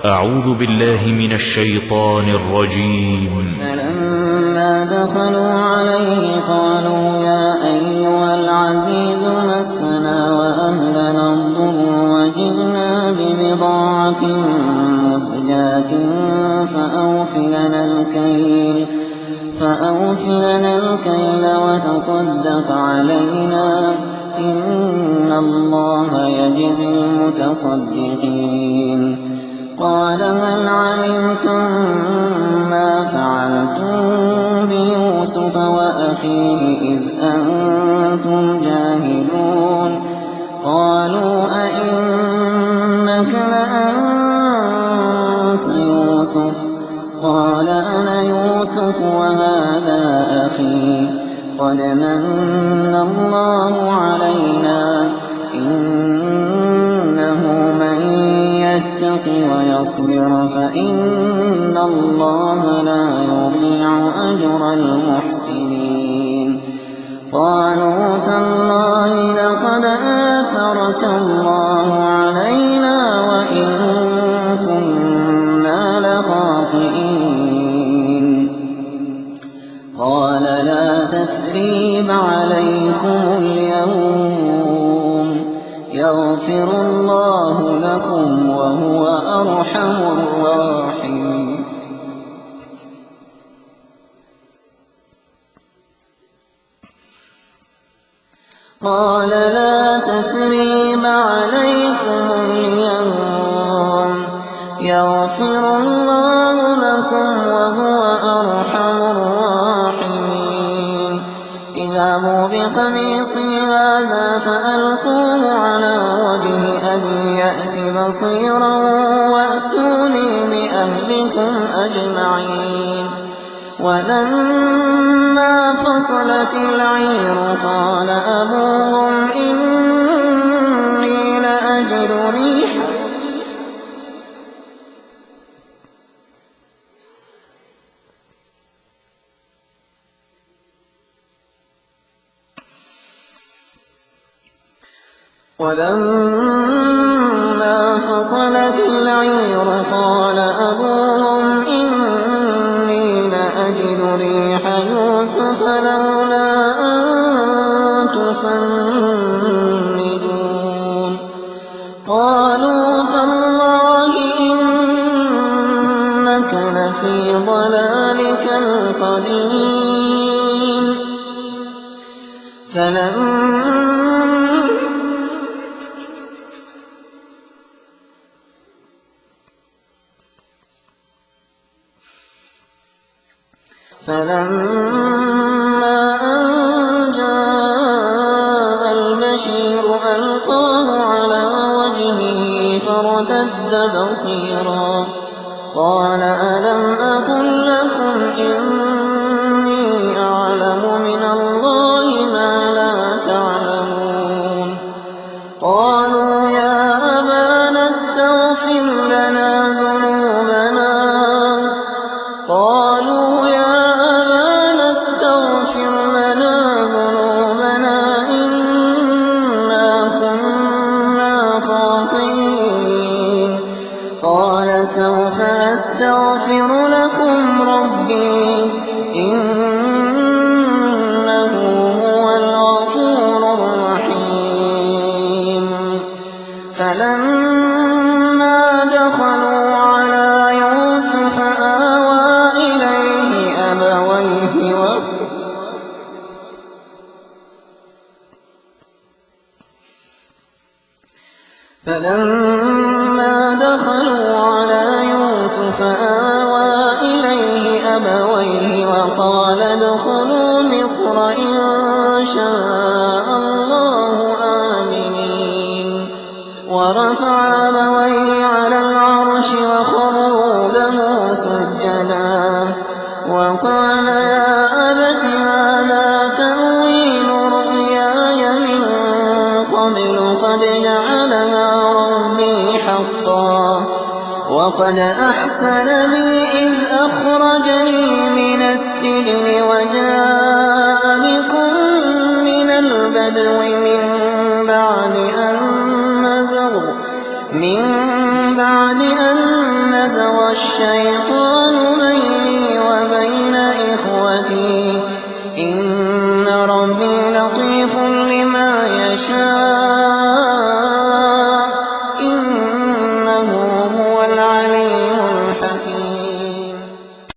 أعوذ بالله من الشيطان الرجيم. فلما دخلوا عليه قالوا يا أيها العزيز مسنا وأهلنا الضر وجئنا ببضاعة مزجاة فأوف لنا الكيل وتصدق علينا إن الله يجزي المتصدقين. قال هل علمتم ما فعلتم بيوسف وأخيه إذ أنتم جاهلون؟ قالوا أئنك لأنت يوسف؟ قال أنا يوسف وهذا أخي قد من الله علينا إنه من يتق ويصبر فإن الله لا يضيع أجر المحسنين. قالوا تالله لقد آثرك الله علينا وإن كنا لخاطئين. قال لا تثريب عليكم اليوم يغفر الله لكم وهو أرحم الراحمين. قال لا تثريب عليكم اليوم يغفر الله لكم وهو أرحم الراحمين. اذهبوا بقميصي هذا فألقوه على وجه أبي يأت بصيرا وأتوني بأهلكم أجمعين. ولما فصلت العير قال أبوهم إني لأجد ريحا ولما فصلت العير قال أبوهم إني لأجد ريح يوسف لولا أن تفندون. قالوا تالله إنك لفي ضلالك القديم. فلما أن جاء البشير ألقاه على وجهه فارتد بصيرا. قال ألم أقل لكم إني أعلم من الله ما لا تعلمون؟ قالوا يا أبانا استغفر لنا ذنوبنا إنا كنا خاطئين. قال سوف أستغفر لكم ربي إنه هو الغفور الرحيم. فلما دخلوا على يوسف آوى إليه أبويه وقال ادخلوا مصر إن شاء الله آمنين. ورفع أبويه على العرش وخروا له سجدا وقال يا أبت هذا تأويل رؤياي من قبل قد جعلها ربي حقا وقد أحسن بي إذ أخرجني من السجن وجاء بكم من البدو من بعد أن الشيطان بيني وبين إخوتي إن ربي لطيف لما يشاء